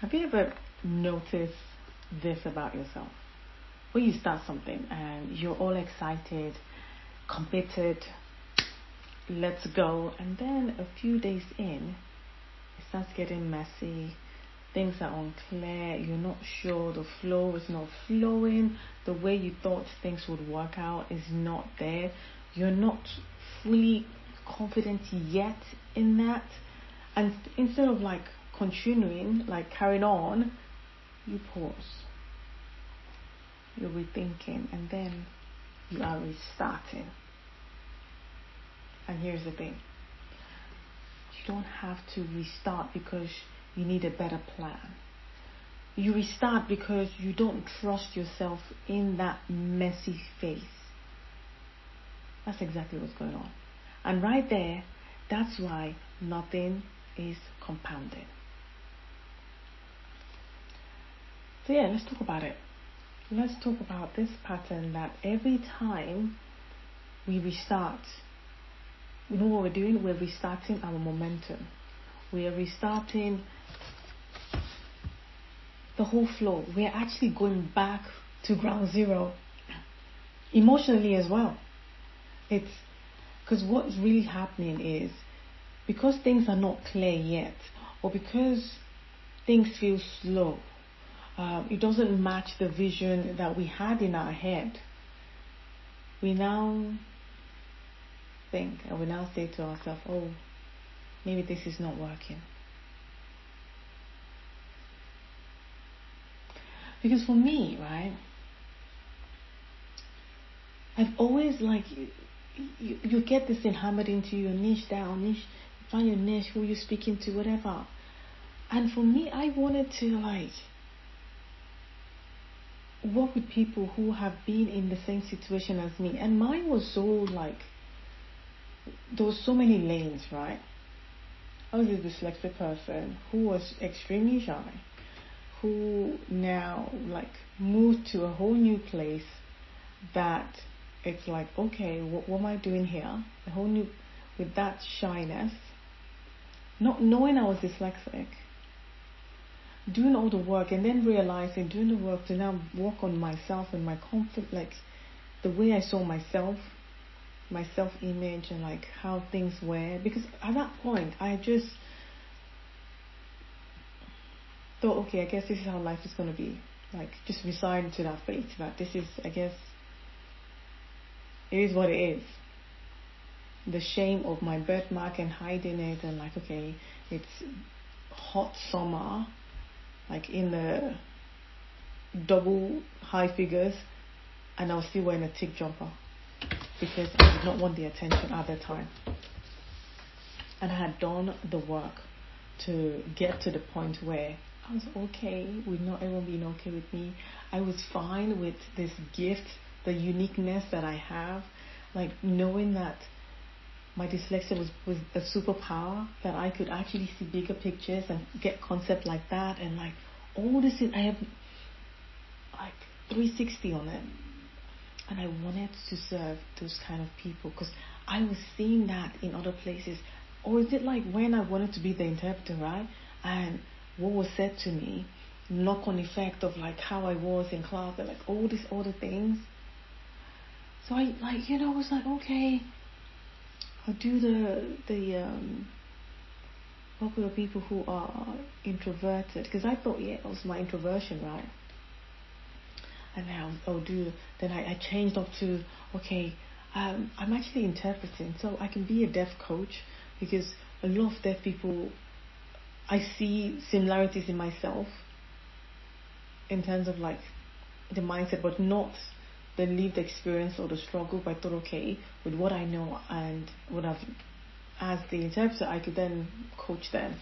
Have you ever noticed this about yourself? When you start something and you're all excited, committed, let's go, and then a few days in, it starts getting messy. Things are unclear. You're not sure. The flow is not flowing. The way you thought things would work out is not there. You're not fully confident yet in that. And instead of like continuing, like carrying on, you pause. You're rethinking, and then you are restarting. And here's the thing. You don't have to restart because you need a better plan. You restart because you don't trust yourself in that messy phase. That's exactly what's going on. And right there, that's why nothing is compounded. So yeah, let's talk about it. Let's talk about this pattern that every time we restart, you know what we're doing? We're restarting our momentum. We are restarting the whole flow. We're actually going back to ground zero emotionally as well. It's because what's really happening is because things are not clear yet, or because things feel slow, it doesn't match the vision that we had in our head. We now think, and we now say to ourselves, oh, maybe this is not working. Because for me, right, I've always you get this thing hammered into your niche, find your niche, who you're speaking to, whatever. And for me, I wanted to work with people who have been in the same situation as me. And mine was so there was so many lanes, right? I was a dyslexic person who was extremely shy, who now moved to a whole new place that it's like, okay, what am I doing here? A whole new, with that shyness, not knowing I was dyslexic, doing all the work, and then realizing doing the work to now work on myself and my confidence, the way I saw myself, my self-image, and how things were. Because at that point I just thought, okay, I guess this is how life is going to be. Just resign to that fate, that this is, I guess, it is what it is. The shame of my birthmark and hiding it, and okay, it's hot summer, in the double high figures, and I was still wearing a tick jumper because I did not want the attention at the time. And I had done the work to get to the point where I was okay with not everyone being okay with me. I was fine with this gift, the uniqueness that I have, knowing that my dyslexia was a superpower, that I could actually see bigger pictures and get concepts like that, and all this I have 360 on it. And I wanted to serve those kind of people because I was seeing that in other places. Or is it when I wanted to be the interpreter, right? And what was said to me, knock-on effect of how I was in class, and all these other things. So I was okay, I'll do the work with the people who are introverted, because I thought, yeah, it was my introversion, right? And now I'll do. Then I changed up to, okay, I'm actually interpreting, so I can be a deaf coach, because a lot of deaf people, I see similarities in myself in terms of the mindset, but not the lived experience or the struggle. But I thought, okay, with what I know and what I've, as the interpreter, I could then coach them.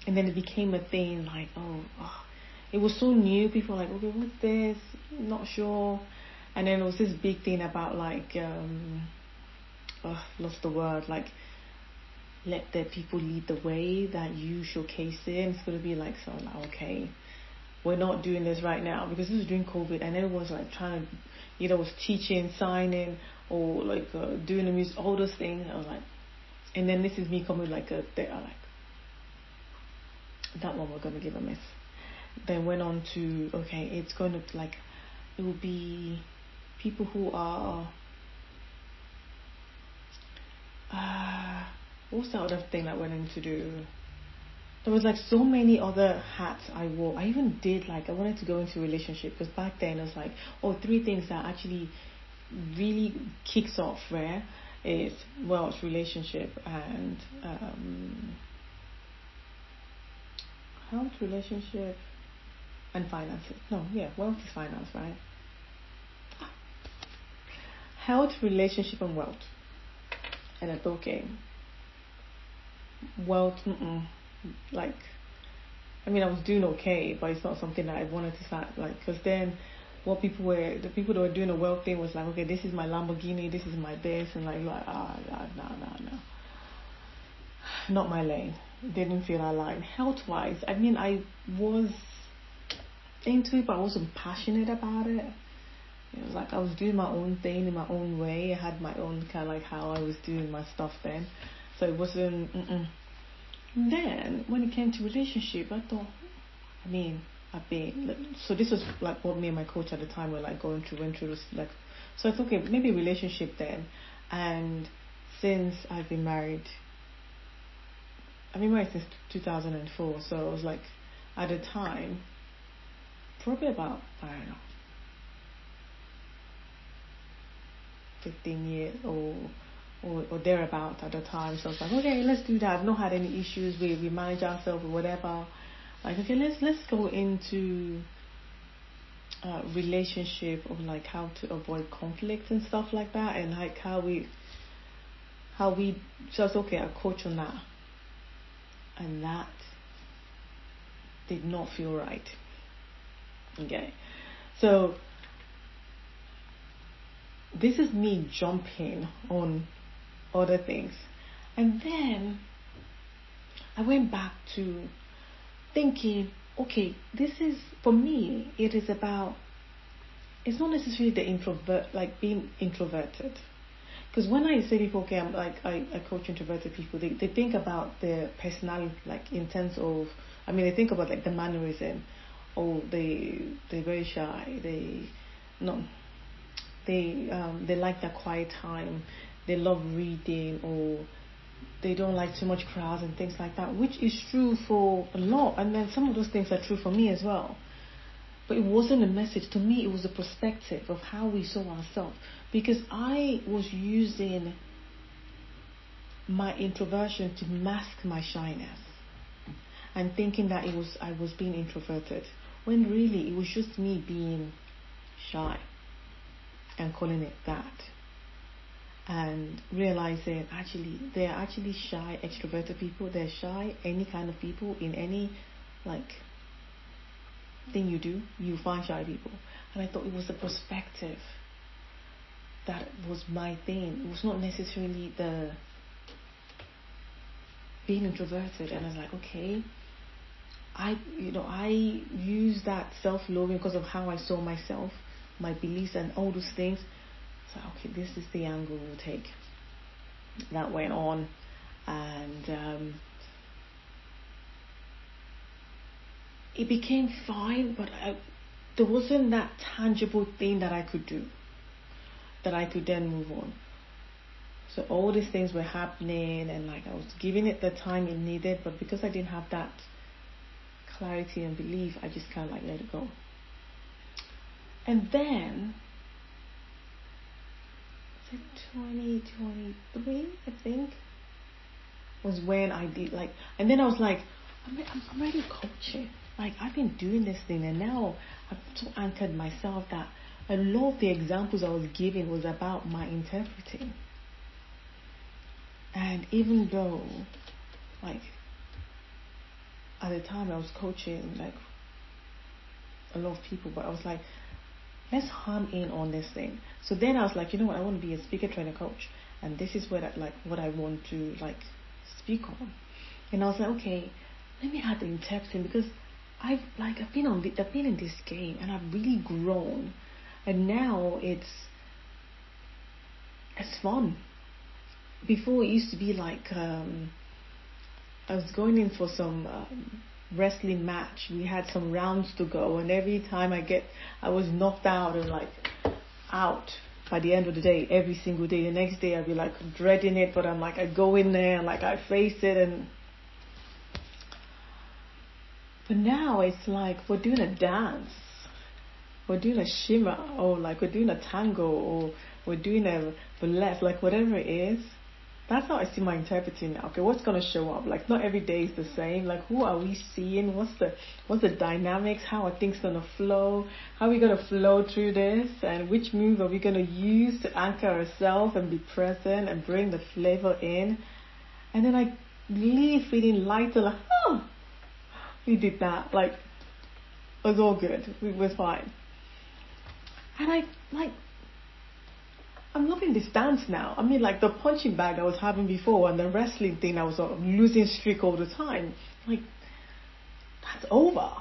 And then it became a thing, it was so new. People were okay, what's this? Not sure. And then it was this big thing about lost the word, let the people lead the way, that you showcase it. And it's going to be okay, we're not doing this right now because this is during COVID, and everyone's trying to, was teaching, signing, or doing the music, all those things. I was and then this is me coming that one we're going to give a miss. then went on to, okay, it's going to like, it will be people who are, what's the other thing I went in to do? There was like so many other hats I wore. I even did like, I wanted to go into a relationship, because back then it was like, oh, 3 things that actually really kicks off where is, well, it's relationship and health, relationship, and finances. No, yeah, wealth is finance, right? Health, relationship, and wealth. And I thought, okay, wealth, like, I mean, I was doing okay, but it's not something that I wanted to start, like, because then the people that were doing the wealth thing was like, okay, this is my Lamborghini, this is my this, and like no, not my lane. Didn't feel aligned. Health-wise, I mean, I was into it, but I wasn't passionate about it. It was like I was doing my own thing in my own way. I had my own kind of like how I was doing my stuff then, so it wasn't. Then when it came to relationship, I thought, I mean, so this was like what me and my coach at the time were like went through this, like, so I thought, okay, maybe relationship then. And since I've been married since 2004, so it was like at the time probably about, I don't know, 15 years or thereabout at the time. So I was like, okay, let's do that. I've not had any issues. We manage ourselves or whatever. Like, okay, let's go into relationship of like how to avoid conflicts and stuff like that, and like how we just, okay, I coach on that, and that did not feel right. Okay, so this is me jumping on other things, and then I went back to thinking, okay, this is, for me, it's not necessarily the introvert, like being introverted. Because when I say people, okay, I'm like, I coach introverted people, they think about their personality, like in terms of, I mean, they think about like the mannerism, or they're very shy, they like that quiet time, they love reading, or they don't like too much crowds and things like that, which is true for a lot, and then some of those things are true for me as well. But it wasn't a message to me, it was a perspective of how we saw ourselves, because I was using my introversion to mask my shyness and thinking that I was being introverted, when really it was just me being shy and calling it that. And realizing actually they're actually shy extroverted people, they're shy any kind of people, in any like thing you do, you find shy people. And I thought it was the perspective that was my thing. It was not necessarily the being introverted. And I was like, okay, I use that self-loathing because of how I saw myself, my beliefs and all those things. So okay, this is the angle we'll take. That went on, and it became fine, but there wasn't that tangible thing that I could do, that I could then move on. So all these things were happening, and like I was giving it the time it needed, but because I didn't have that clarity and belief, I just kind of like let it go. And then 2023, I think, was when I did like, and then I was like, I'm already coaching. Like, I've been doing this thing, and now I've so anchored myself that a lot of the examples I was giving was about my interpreting. And even though, like, at the time I was coaching like a lot of people, but I was like, let's hone in on this thing. So then I was like, you know what, I want to be a speaker trainer coach, and this is what I want to like speak on. And I was like, okay, let me add the interpreting, because I've been in this game, and I've really grown, and now it's fun. Before it used to be like I was going in for some wrestling match. We had some rounds to go, and every time I was knocked out and like out by the end of the day, every single day. The next day I'd be like dreading it, but I'm like, I go in there and like I face it. And but now it's like we're doing a dance, we're doing a shimmer, or like we're doing a tango, or we're doing a burlesque, like whatever it is. That's how I see my interpreting now. Okay, what's gonna show up? Like not every day is the same. Like who are we seeing? What's the dynamics? How are things gonna flow? How are we gonna flow through this? And which move are we gonna use to anchor ourselves and be present and bring the flavor in? And then I leave feeling lighter, like, oh, we did that. Like it was all good. We were fine. And I'm loving this dance now. I mean, like the punching bag I was having before and the wrestling thing, I was losing streak all the time. Like, that's over.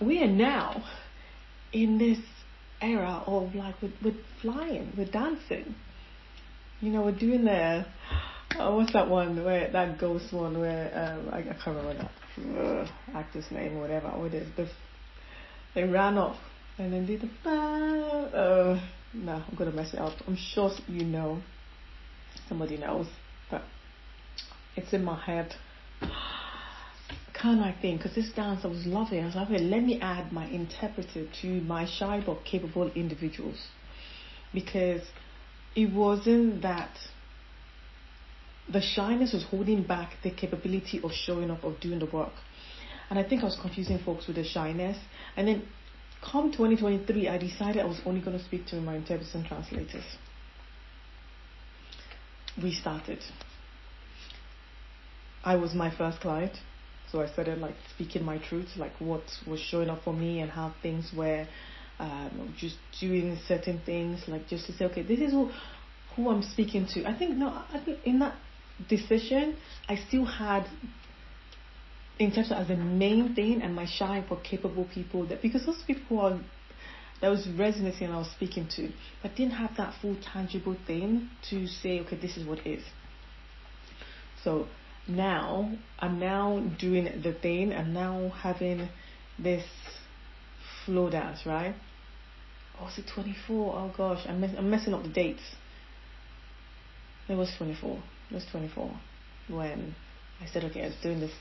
We are now in this era of like, we're flying, we're dancing. You know, we're doing what's that one, where that ghost one, where, I can't remember that actor's name or whatever. What is this? They ran off and then did the no, I'm gonna mess it up. I'm sure you know. Somebody knows, but it's in my head. Can I think? Because this dance I was loving. I was like, okay, let me add my interpreter to my shy but capable individuals, because it wasn't that the shyness was holding back the capability of showing up, of doing the work. And I think I was confusing folks with the shyness. And then come 2023, I decided I was only going to speak to my interpreters and translators. We started. I was my first client, so I started like speaking my truth, like what was showing up for me and how things were, just doing certain things, like just to say, okay, this is who I'm speaking to. I think in that decision, I still had interpreter as the main thing, and my shy but capable people, that because those people that was resonating and I was speaking to, but didn't have that full tangible thing to say, okay, this is what it is. So now I'm now doing the thing. I'm now having this flow dance, right? Oh, was it 24? Oh gosh, I'm messing up the dates. It was 24. It was 24 when I said, okay, I was doing this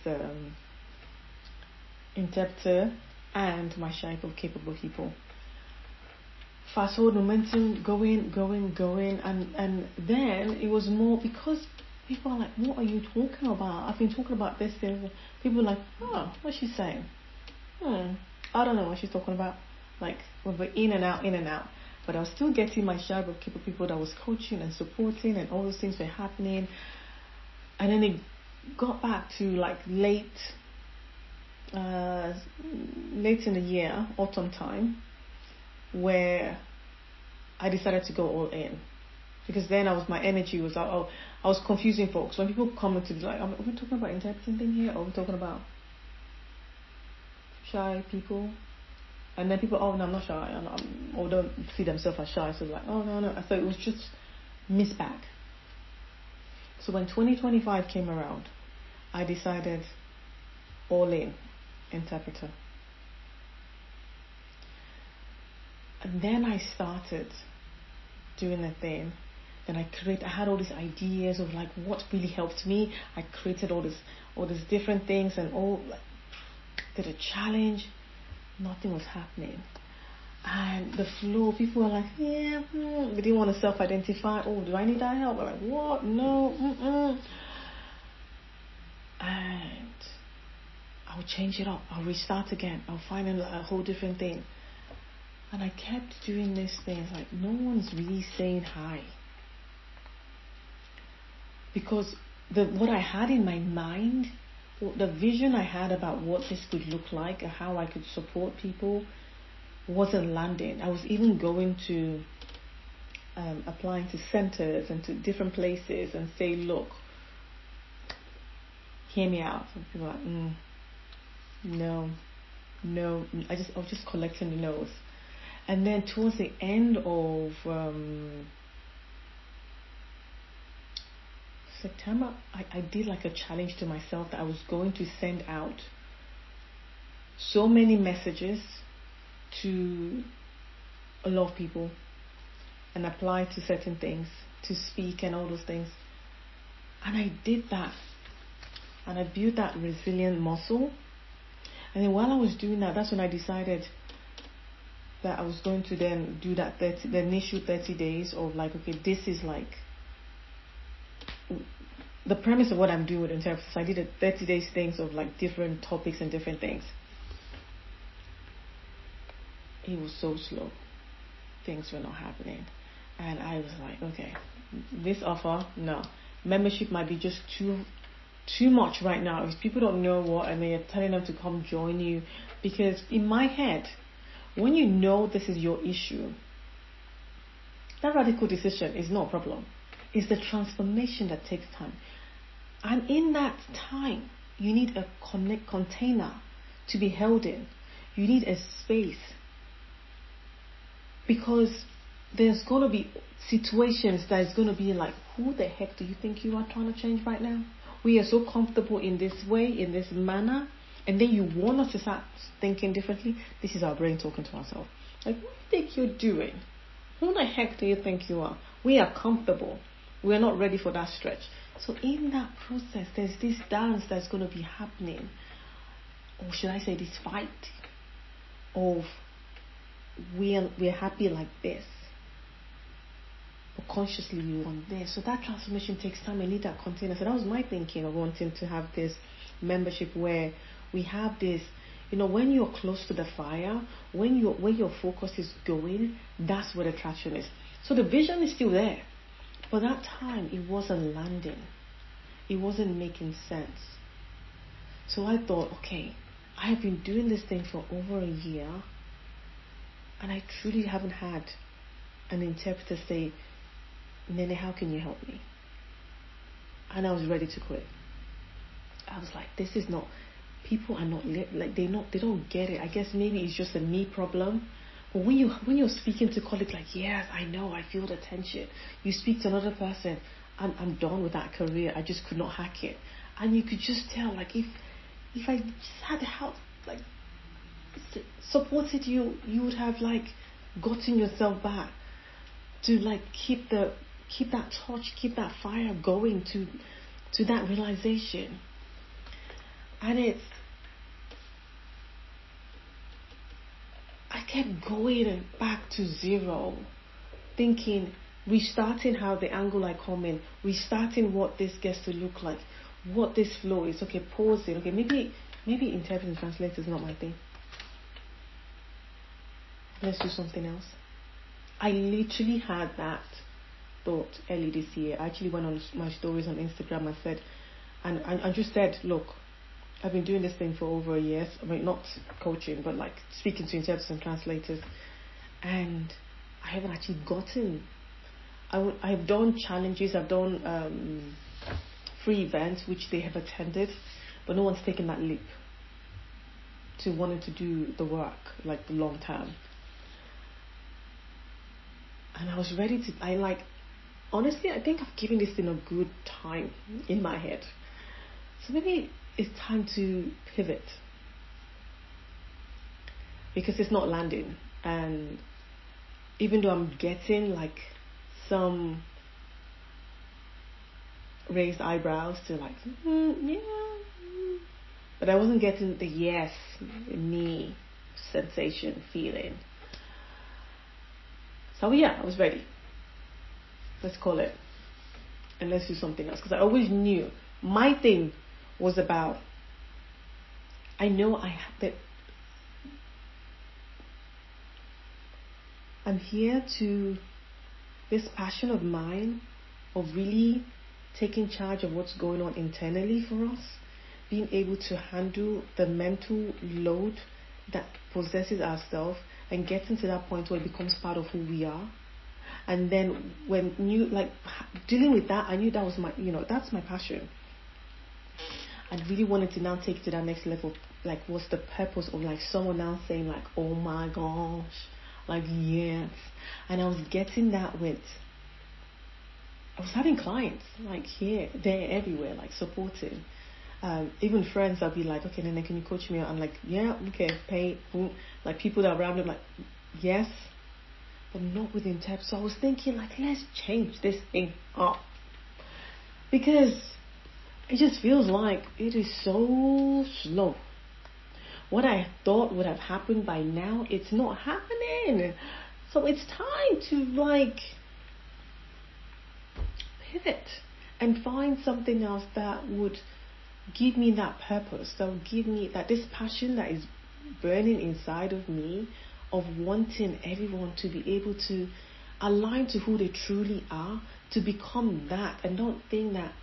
interpreter and my shy but capable people. Fast forward, momentum going, and then it was more because people are like, what are you talking about? I've been talking about this thing. People are like, oh, what's she saying? I don't know what she's talking about. Like, we're in and out. But I was still getting my share of people that was coaching and supporting, and all those things were happening. And then it got back to like late in the year, autumn time, where I decided to go all in. Because then my energy was like, I was confusing folks. When people come to be like, are we talking about interpreting thing here? Or are we talking about shy people? And then people, oh no, I'm not shy, or don't see themselves as shy. So like, oh no. I thought it was just missed back. So when 2025 came around, I decided all in, interpreter. And then I started doing the thing. Then I had all these ideas of like what really helped me. I created all these different things, and did a challenge. Nothing was happening. And the flow, people were like, yeah, they didn't want to self-identify. Oh, do I need that help? I'm like, what? No, And I'll change it up. I'll restart again. I'll find a whole different thing. And I kept doing this thing. It's like, no one's really saying hi. Because what I had in my mind, the vision I had about what this could look like and how I could support people wasn't landing. I was even going to applying to centers and to different places and say, look, hear me out. And people were like, no. I was just collecting the no's. And then towards the end of September, I did like a challenge to myself that I was going to send out so many messages to a lot of people and apply to certain things, to speak and all those things. And I did that. And I built that resilient muscle. And then while I was doing that, that's when I decided that I was going to then do that the initial 30 days of like, okay, this is like the premise of what I'm doing with interpreters. I did a 30 days things of like different topics and different things. It was so slow. Things were not happening. And I was like, okay, this offer, no. Membership might be just too much right now. If people don't know what, and then you're telling them to come join you. Because in my head, when you know this is your issue, that radical decision is not a problem. It's the transformation that takes time. And in that time, you need a container to be held in. You need a space. Because there's going to be situations that is going to be like, who the heck do you think you are trying to change right now? We are so comfortable in this way, in this manner, and then you want us to start thinking differently. This is our brain talking to ourselves. Like, what do you think you're doing? Who the heck do you think you are? We are comfortable. We are not ready for that stretch. So in that process, there's this dance that's going to be happening. Or should I say this fight of we're happy like this. But consciously we want this. So that transformation takes time. I need that container. So that was my thinking of wanting to have this membership where we have this, when you're close to the fire, when your focus is going, that's where the traction is. So the vision is still there. But that time it wasn't landing. It wasn't making sense. So I thought, okay, I have been doing this thing for over a year, and I truly haven't had an interpreter say, Nene, how can you help me? And I was ready to quit. I was like, this is not, people are not, like they don't get it. I guess maybe it's just a me problem. But when you're speaking to colleagues like, yes, I know, I feel the tension. You speak to another person, I'm done with that career. I just could not hack it. And you could just tell, like, if I just had help, like, supported you, you would have like gotten yourself back to like keep that torch, keep that fire going to that realization. And I kept going back to zero, thinking, restarting how the angle I come in, restarting what this gets to look like, what this flow is. Okay, pause it. Okay, maybe interpret and translate is not my thing. Let's do something else. I literally had that thought early this year. I actually went on my stories on Instagram and said, and I just said, look, I've been doing this thing for over a year. I mean, not coaching, but like speaking to interpreters and translators, and I haven't actually gotten. I've done challenges. I've done free events which they have attended, but no one's taken that leap to wanting to do the work like long term. And I was ready to, honestly, I think I've given this thing a good time in my head. So maybe it's time to pivot. Because it's not landing. And even though I'm getting like some raised eyebrows to like, yeah. But I wasn't getting the yes, me sensation, feeling. So yeah, I was ready. Let's call it. And let's do something else. Because I always knew my thing was about, I know I have that. I'm here to, this passion of mine of really taking charge of what's going on internally for us, being able to handle the mental load that possesses ourselves and getting to that point where it becomes part of who we are. And then when you dealing with that, I knew that was my, that's my passion. I really wanted to now take it to that next level. Like, what's the purpose of like someone now saying like, oh my gosh, like, yes. And I was getting that with, I was having clients like here, there, everywhere, like supporting. Even friends, I'll be like, okay, Nene, can you coach me? I'm like, yeah, okay, pay. Like people that are around me, I'm like, yes, but not with intent. So I was thinking, like, let's change this thing up, because it just feels like it is so slow. What I thought would have happened by now, it's not happening. So it's time to like pivot and find something else that would give me that purpose, that would give me that this passion that is burning inside of me, of wanting everyone to be able to align to who they truly are, to become that, and don't think that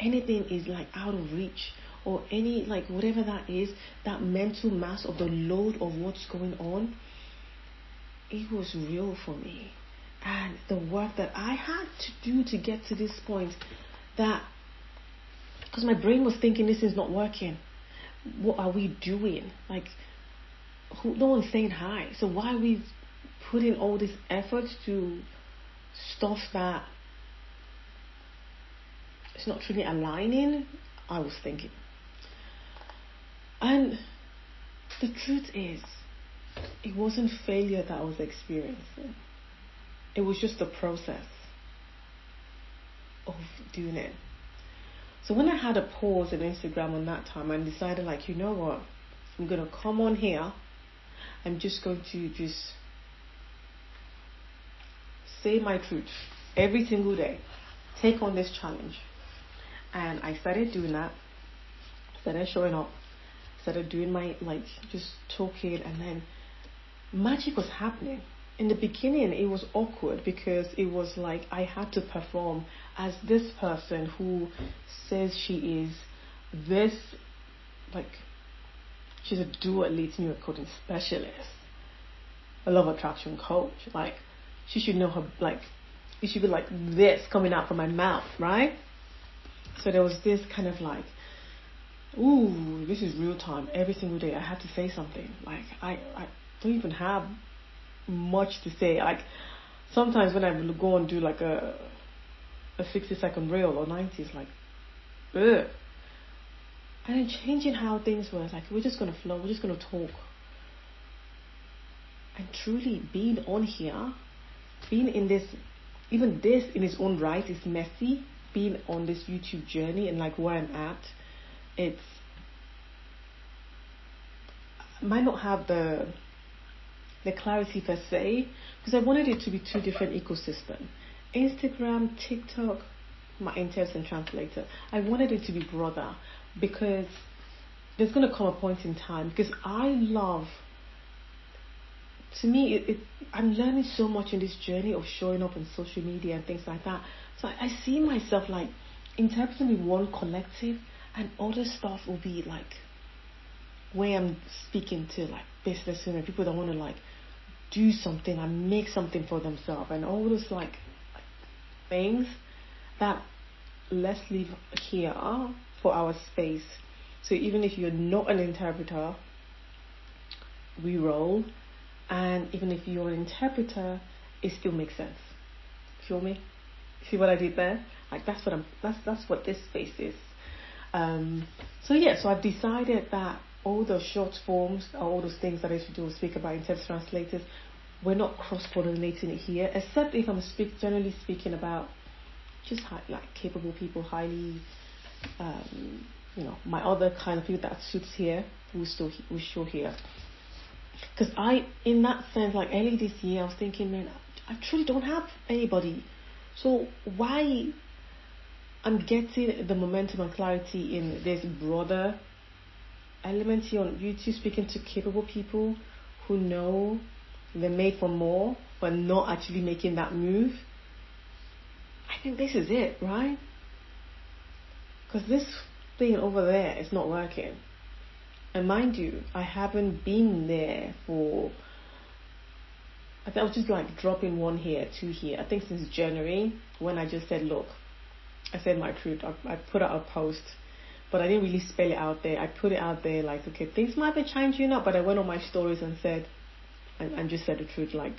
anything is like out of reach, or any like whatever that is, that mental mass of the load of what's going on. It was real for me, and the work that I had to do to get to this point, that because my brain was thinking this is not working, what are we doing, like no one's saying hi, so why are we putting all this effort to stuff that it's not really aligning, I was thinking. And the truth is, it wasn't failure that I was experiencing. It was just the process of doing it. So when I had a pause in Instagram on that time, I decided, like, you know what? I'm going to come on here. I'm just going to just say my truth every single day. Take on this challenge. And I started doing that. Started showing up. Started doing my, like, just talking, and then magic was happening. In the beginning, it was awkward because it was like I had to perform as this person who says she is this, like, she's a dual elite new coding specialist, a love attraction coach. Like, she should know her, like, it should be like this coming out from my mouth, right? So there was this kind of like, ooh, this is real time. Every single day I had to say something. Like, I don't even have much to say. Like, sometimes when I go and do like a 60-second reel or 90, it's like, ugh. And then changing how things were, like, we're just going to flow, we're just going to talk. And truly being on here, being in this, even this in its own right is messy. Being on this YouTube journey and like where I'm at, it's, I might not have the clarity per se, because I wanted it to be two different ecosystems. Instagram, TikTok, my interest and translator. I wanted it to be broader, because there's going to come a point in time, because I love, to me, I'm learning so much in this journey of showing up on social media and things like that. So I see myself like interpreting with one collective, and other stuff will be like where I'm speaking to like business women, people that want to like do something and make something for themselves, and all those like things that let's leave here for our space. So even if you're not an interpreter, we roll, and even if you're an interpreter, it still makes sense. Feel me? See what I did there? Like, that's what this space is. So yeah, so I've decided that all those short forms, all those things that I should do or speak about in text translators, we're not cross-pollinating it here, except if I'm generally speaking about just like capable people, highly, my other kind of people that suits here, we show here. Because in that sense, like early this year, I was thinking, man, I truly don't have anybody. So why I'm getting the momentum and clarity in this broader element here on YouTube, speaking to capable people who know they're made for more, but not actually making that move. I think this is it, right? Because this thing over there is not working. And mind you, I haven't been there for, I was just like dropping one here, two here. I think since January, when I just said, look, I said my truth. I put out a post, but I didn't really spell it out there. I put it out there like, okay, things might be changing up, but I went on my stories and said, and just said the truth, like,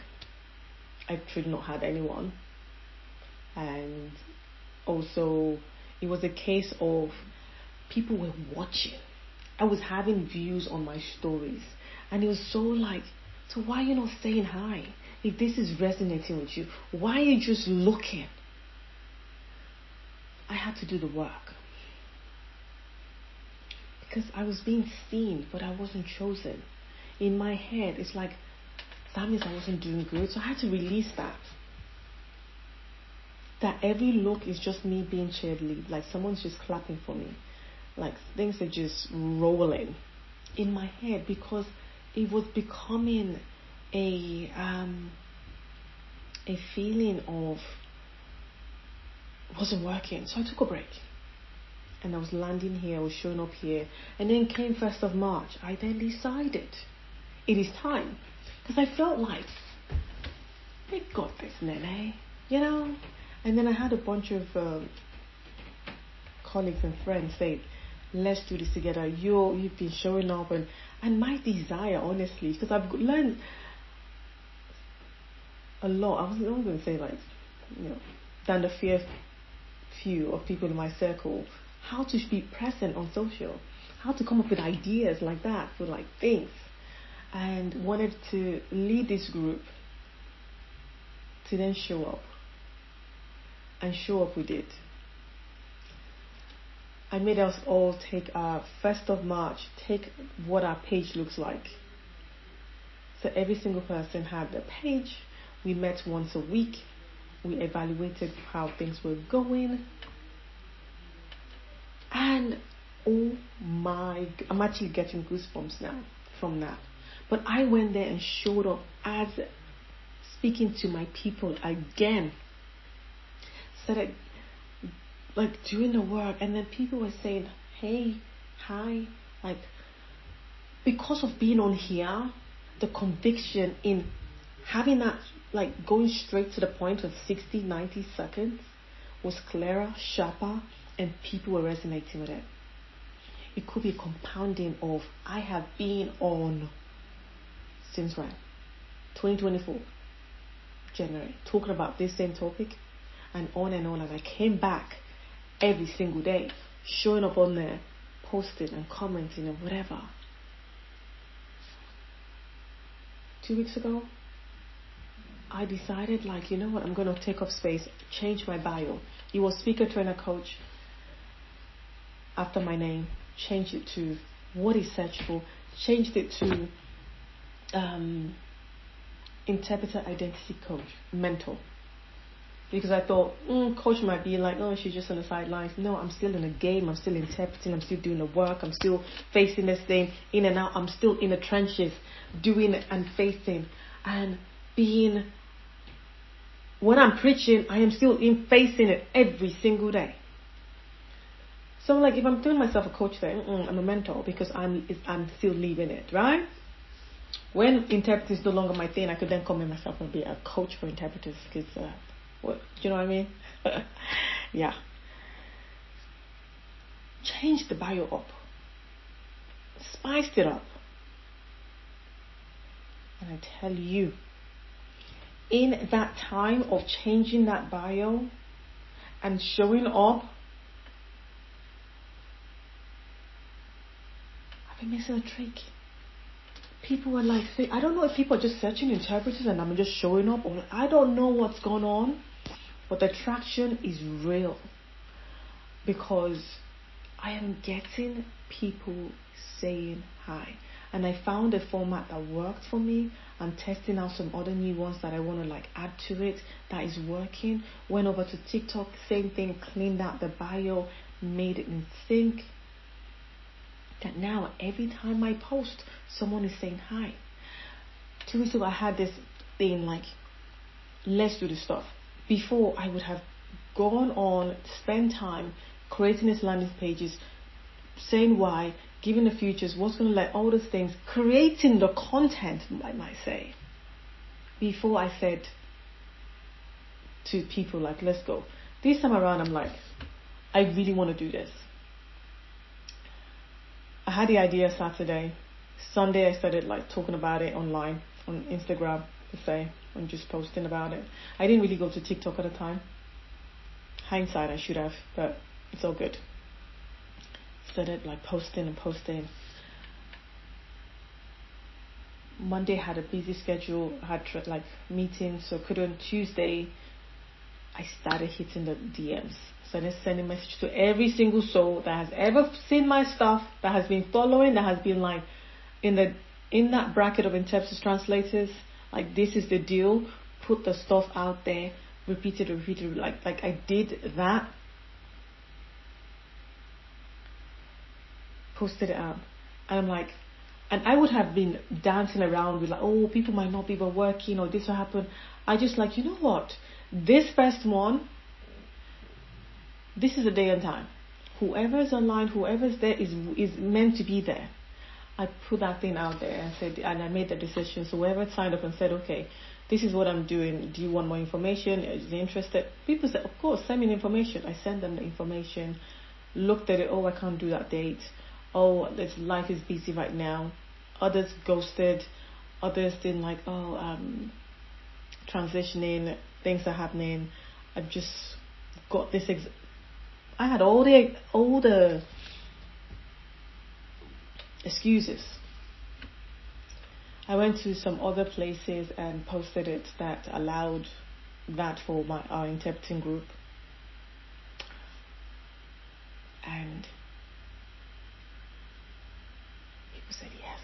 I truly not had anyone. And also, it was a case of people were watching. I was having views on my stories. And it was so like, so why are you not saying hi? If this is resonating with you, why are you just looking? I had to do the work. Because I was being seen, but I wasn't chosen. In my head, it's like, that means I wasn't doing good. So I had to release that. That every look is just me being cheerlead. Like someone's just clapping for me. Like things are just rolling in my head, because it was becoming a feeling of wasn't working. So I took a break. And I was landing here, I was showing up here. And then came 1st of March. I then decided it is time. Because I felt like, they got this, Nene. You know? And then I had a bunch of colleagues and friends say, let's do this together. You've been showing up. And my desire, honestly, because I've learned a lot. I was not going to say like, than the few of people in my circle, how to be present on social, how to come up with ideas like that for like things, and wanted to lead this group to then show up. And show up we did. I made us all take our 1st of March, take what our page looks like. So every single person had a page. We met once a week. We evaluated how things were going. And I'm actually getting goosebumps now from that. But I went there and showed up as speaking to my people again. Started like doing the work, and then people were saying, hey, hi, like, because of being on here, the conviction in having that, like, going straight to the point of 60, 90 seconds was clearer, sharper, and people were resonating with it. It could be a compounding of, I have been on since when? 2024 January, talking about this same topic, and on, and I came back every single day, showing up on there, posting and commenting and whatever. 2 weeks ago, I decided, like, you know what, I'm going to take up space, change my bio. It was speaker, trainer, coach, after my name, changed it to what is searchable, changed it to interpreter, identity coach, mentor. Because I thought, coach might be like, oh, she's just on the sidelines. No, I'm still in the game. I'm still interpreting. I'm still doing the work. I'm still facing this thing in and out. I'm still in the trenches, doing and facing and being. When I'm preaching, I am still facing it every single day. So, like, if I'm doing myself a coach there, I'm a mentor because I'm still leaving it, right? When interpreting is no longer my thing, I could then come in myself and be a coach for interpreters because. What, do you know what I mean? Yeah. Change the bio up. Spiced it up. And I tell you, in that time of changing that bio and showing up, I've been missing a trick. People were like, I don't know if people are just searching interpreters and I'm just showing up, or I don't know what's going on. But the traction is real because I am getting people saying hi. And I found a format that worked for me. I'm testing out some other new ones that I want to like add to it that is working. Went over to TikTok, same thing, cleaned out the bio, made it in sync. That now every time I post, someone is saying hi. 2 weeks ago I had this thing like, let's do this stuff. Before, I would have gone on, spent time creating these landing pages, saying why, giving the futures, what's going to like, all those things, creating the content, I might say, before I said to people, like, let's go. This time around, I'm like, I really want to do this. I had the idea Saturday. Sunday, I started like talking about it online, on Instagram, to say. I'm just posting about it. I didn't really go to TikTok at the time. Hindsight, I should have, but it's all good. started like posting and posting. Monday had a busy schedule, had like meetings, so couldn't. Tuesday, I started hitting the DMs. So I sending message to every single soul that has ever seen my stuff, that has been following, that has been like in that bracket of interpreters, translators. Like, this is the deal. Put the stuff out there. Repeat it. Like I did that. Posted it out. And I'm like, and I would have been dancing around with like, oh, people might not be working, or this will happen. I just like, you know what? This first one, this is the day and time. Whoever's online, whoever's there is meant to be there. I put that thing out there and said, and I made the decision. So whoever signed up and said, okay, this is what I'm doing. Do you want more information? Is you interested? People said, of course, send me information. I sent them the information. Looked at it. Oh, I can't do that date. Oh, life is busy right now. Others ghosted. Others didn't like, transitioning. Things are happening. I've just got this. I had all the excuses. I went to some other places and posted it that allowed that for our interpreting group, and people said yes.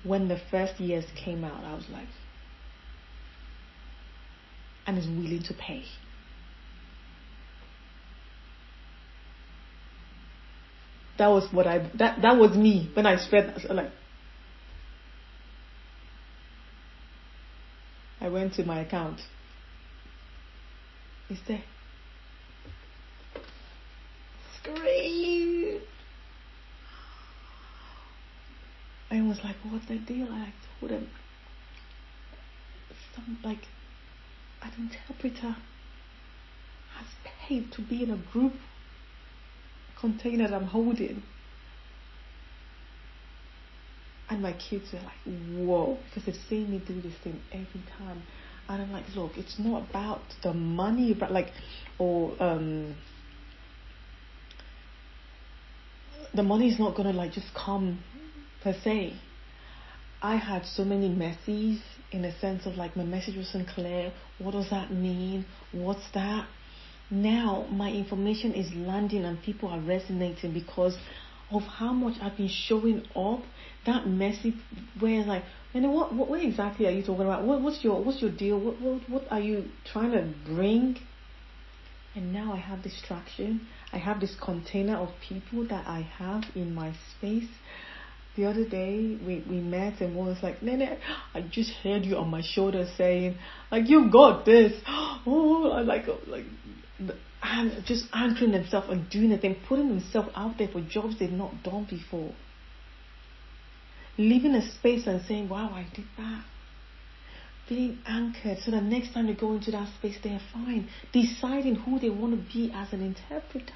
When the first years came out, I was like, and is willing to pay. That was what that was me when I spread that. So like, I went to my account. It's there. It's great. I was like, what's the deal? I told him, an interpreter has paid to be in a group container that I'm holding. And my kids were like, whoa, because they've seen me do this thing every time. And I'm like, look, it's not about the money, but like, or the money is not gonna like just come per se. I had so many messes in a sense of like my message wasn't clear. What does that mean? What's that? Now my information is landing and people are resonating because of how much I've been showing up. That message where like, what exactly are you talking about? What's your deal? What are you trying to bring? And now I have this traction. I have this container of people that I have in my space. The other day we met and one was like, Nene, I just heard you on my shoulder saying like, you got this. Oh, I like and just anchoring themselves and doing the thing, putting themselves out there for jobs they've not done before. Leaving a space and saying, wow, I did that. Being anchored so that next time they go into that space, they're fine. Deciding who they want to be as an interpreter.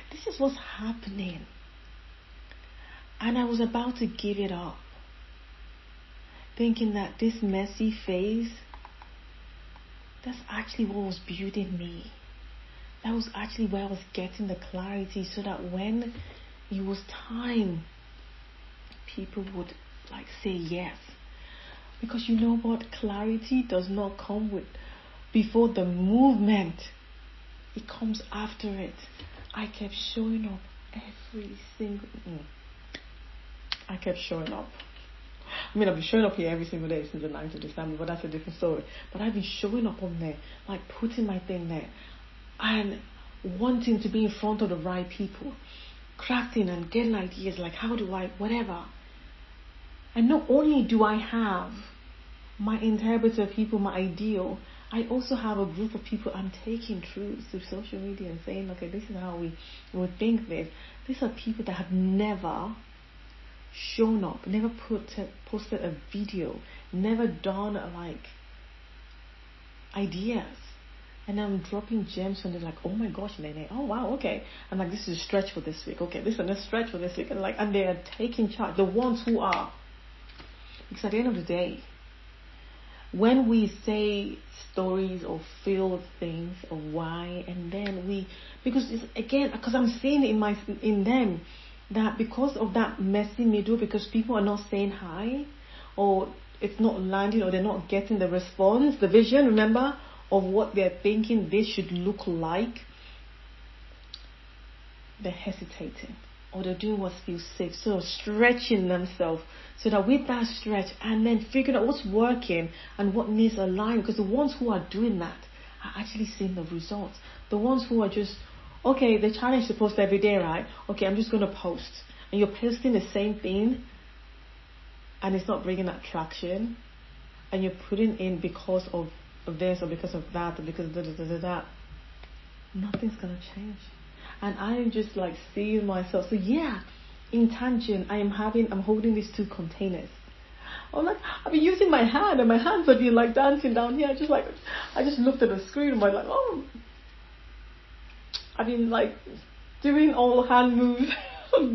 This is what's happening. And I was about to give it up. Thinking that this messy phase, that's actually what was building me. That was actually where I was getting the clarity so that when it was time, people would like say yes. Because you know what? Clarity does not come before the movement. It comes after it. I kept showing up every single... I kept showing up. I mean, I've been showing up here every single day since the 9th of December, but that's a different story. But I've been showing up on there, like putting my thing there, and wanting to be in front of the right people, crafting and getting ideas like how do I, whatever. And not only do I have my interpreter people, my ideal, I also have a group of people I'm taking through to social media and saying, okay, this is how we would think this. These are people that have never shown up, never posted a video, never done like ideas, and I'm dropping gems and they're like, oh my gosh, Nene, oh wow, okay. I'm like, this is a stretch for this week, okay, this is a stretch for this week, and they are taking charge, the ones who are, because at the end of the day, when we say stories or feel things or why, and then because it's, again, because I'm seeing it in them, that because of that messy middle, because people are not saying hi, or it's not landing, or they're not getting the response, the vision, remember, of what they're thinking this should look like, they're hesitating, or they're doing what feels safe, so stretching themselves, so that with that stretch, and then figuring out what's working and what needs alignment, because the ones who are doing that are actually seeing the results. The ones who are just, okay, the challenge is to post every day, right? Okay, I'm just going to post, and you're posting the same thing, and it's not bringing that traction, and you're putting in because of this, or because of that, or because of that, nothing's going to change. And I am just like seeing myself. So yeah, in tangent, I'm holding these 2 containers. I'm like, I've been using my hand, and my hands are being like dancing down here. I just looked at the screen, and I'm like, oh, I've been like doing all hand moves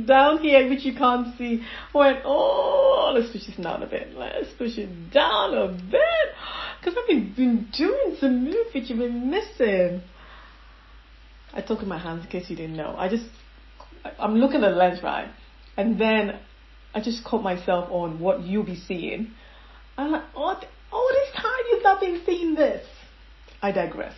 down here, which you can't see. I went, oh, let's push this down a bit. Let's push it down a bit. Because I've been doing some moves which you've been missing. I talk in my hands in case you didn't know. I'm looking at the lens, right? And then I just caught myself on what you'll be seeing. I'm like, all this time you've not been seeing this. I digress.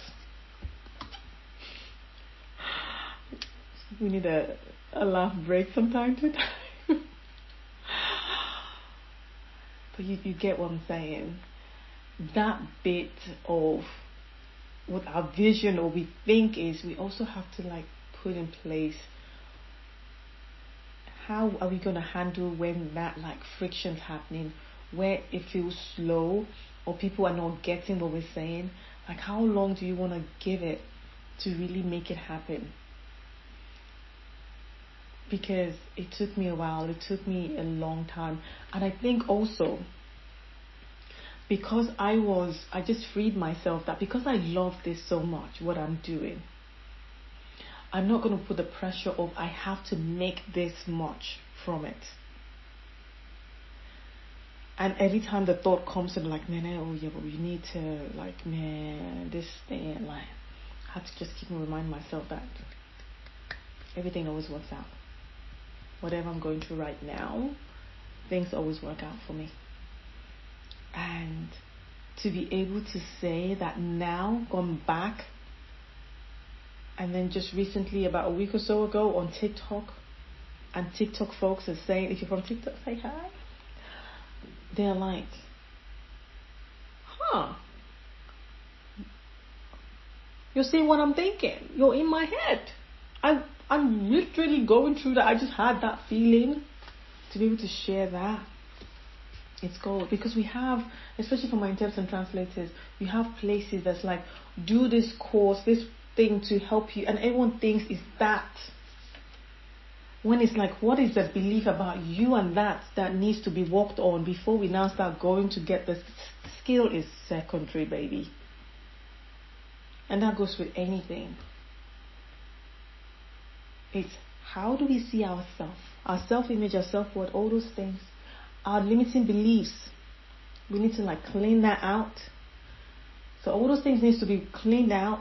We need a laugh break sometime to time. But you get what I'm saying. That bit of what our vision or we think is, we also have to like put in place, how are we going to handle when that like friction's happening, where it feels slow or people are not getting what we're saying. Like, how long do you want to give it to really make it happen? Because it took me a while, it took me a long time. And I think also because I just freed myself, that because I love this so much, what I'm doing, I'm not going to put the pressure of I have to make this much from it. And every time the thought comes to me like, Nene, oh yeah, but we need to like, man, this thing, like, I have to just keep reminding myself that everything always works out. Whatever I'm going through right now, things always work out for me. And to be able to say that now, gone back, and then just recently, about a week or so ago, on TikTok, and TikTok folks are saying, if you're from TikTok, say hi. They're like, huh, you're seeing what I'm thinking. You're in my head. I'm literally going through that. I just had that feeling. To be able to share that, it's gold. Because we have, especially for my interpreters and translators, we have places that's like, do this course, this thing to help you, and everyone thinks it's that. When it's like, what is the belief about you and that needs to be worked on before we now start going to get the skill is secondary, baby. And that goes with anything. It's how do we see ourselves, our self-image, our self-worth, all those things, our limiting beliefs. We need to like clean that out. So all those things needs to be cleaned out.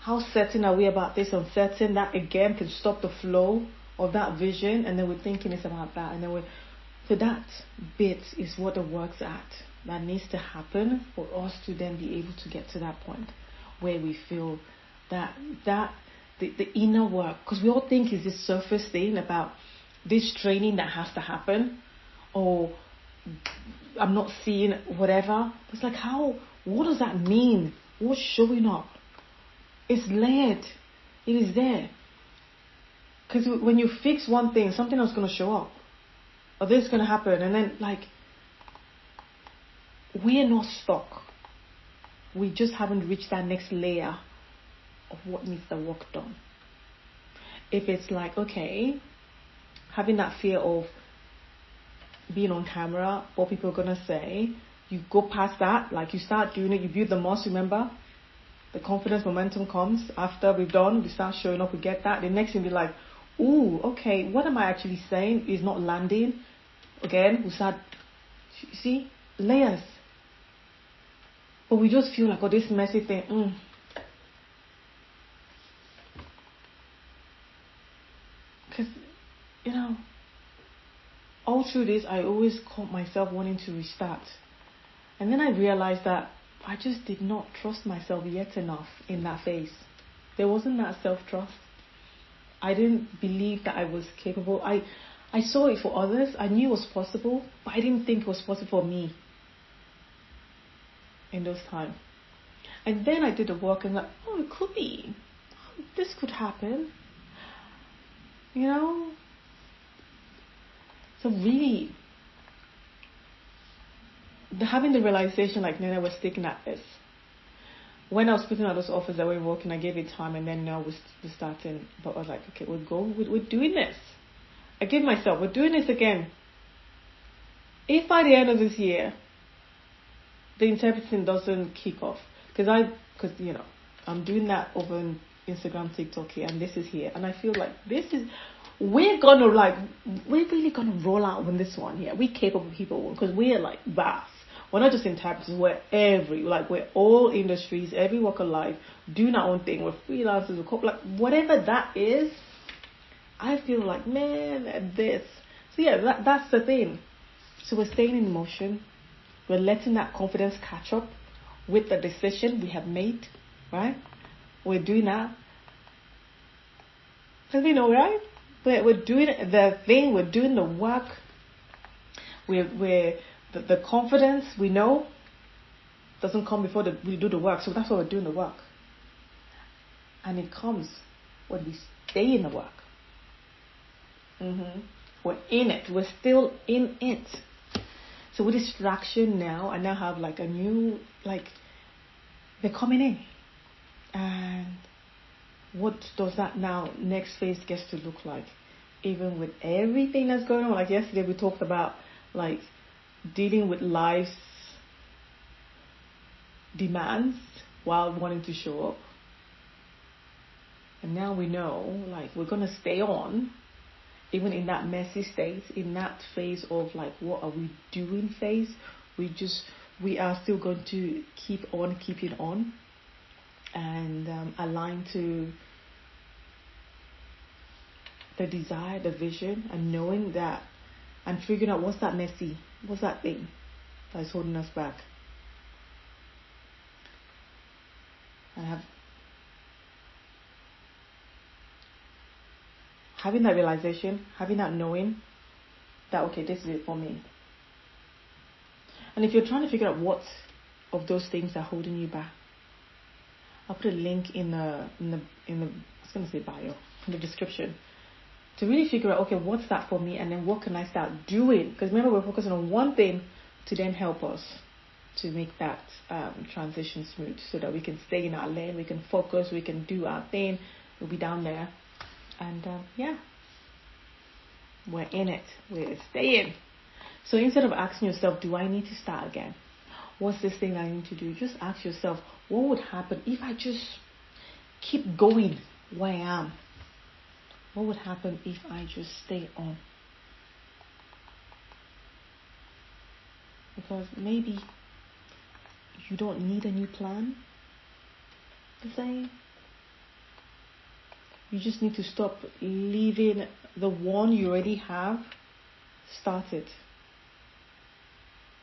How certain are we about this? Uncertain. That again can stop the flow of that vision, and then we're thinking it's about that, and then so that bit is what the work's at. That needs to happen for us to then be able to get to that point where we feel that the inner work, because we all think is this surface thing about this training that has to happen, or I'm not seeing whatever. It's like, what does that mean? What's showing up? It's layered. It is there. Because when you fix one thing, something else is going to show up. Or this is going to happen. And then, like, we are not stuck. We just haven't reached that next layer of what needs the work done. If it's like, okay, having that fear of being on camera, what people are going to say, you go past that, like you start doing it, you build the muscle, remember? The confidence momentum comes after we've done, we start showing up, we get that. The next thing be like, ooh, okay, what am I actually saying is not landing. Again, we start, see, layers. But we just feel like, oh, this messy thing. Because, all through this, I always caught myself wanting to restart. And then I realized that I just did not trust myself yet enough in that phase. There wasn't that self-trust. I didn't believe that I was capable. I saw it for others. I knew it was possible, but I didn't think it was possible for me in those times. And then I did the work and like, oh, it could be. This could happen. So really, having the realization, like Nene was sticking at this. When I was putting out those offers that were working, I gave it time, and then now we're starting. But I was like, okay, we're doing this. I gave myself, we're doing this again. If by the end of this year, the interpreting doesn't kick off, because I'm doing that over on Instagram, TikTok here, and this is here, and I feel like we're really gonna roll out on this one here. We're capable people because we're like vast. We're not just interpreters. We're all industries, every walk of life, doing our own thing. We're freelancers. Whatever that is. I feel like, man, this. So yeah, that's the thing. So we're staying in motion. We're letting that confidence catch up with the decision we have made, right? We're doing that. Because right? We're doing the thing. We're doing the work. The confidence we know doesn't come before we do the work. So that's why we're doing the work. And it comes when we stay in the work. We're in it. We're still in it. So with distraction now, I now have like a new, they're coming in. And what does that now next phase gets to look like? Even with everything that's going on. Like yesterday we talked about dealing with life's demands while wanting to show up. And now we know we're going to stay on. Even in that messy state, in that phase of what are we doing phase, we are still going to keep on keeping on and align to the desire, the vision, and knowing that and figuring out what's that thing that's holding us back. Having that realization, having that knowing that, okay, this is it for me. And if you're trying to figure out what of those things are holding you back, I'll put a link in the I was going to say bio, in the description, to really figure out, okay, what's that for me, and then what can I start doing? Because remember, we're focusing on one thing to then help us to make that transition smooth, so that we can stay in our lane, we can focus, we can do our thing, we'll be down there. And we're in it. We're staying. So instead of asking yourself, do I need to start again? What's this thing I need to do? Just ask yourself, what would happen if I just keep going where I am? What would happen if I just stay on? Because maybe you don't need a new plan. The same. You just need to stop leaving the one you already have. Start it.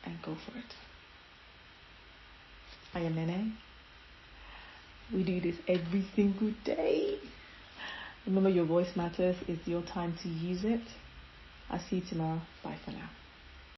And go for it. I am Nene. We do this every single day. Remember, your voice matters. It's your time to use it. I'll see you tomorrow. Bye for now.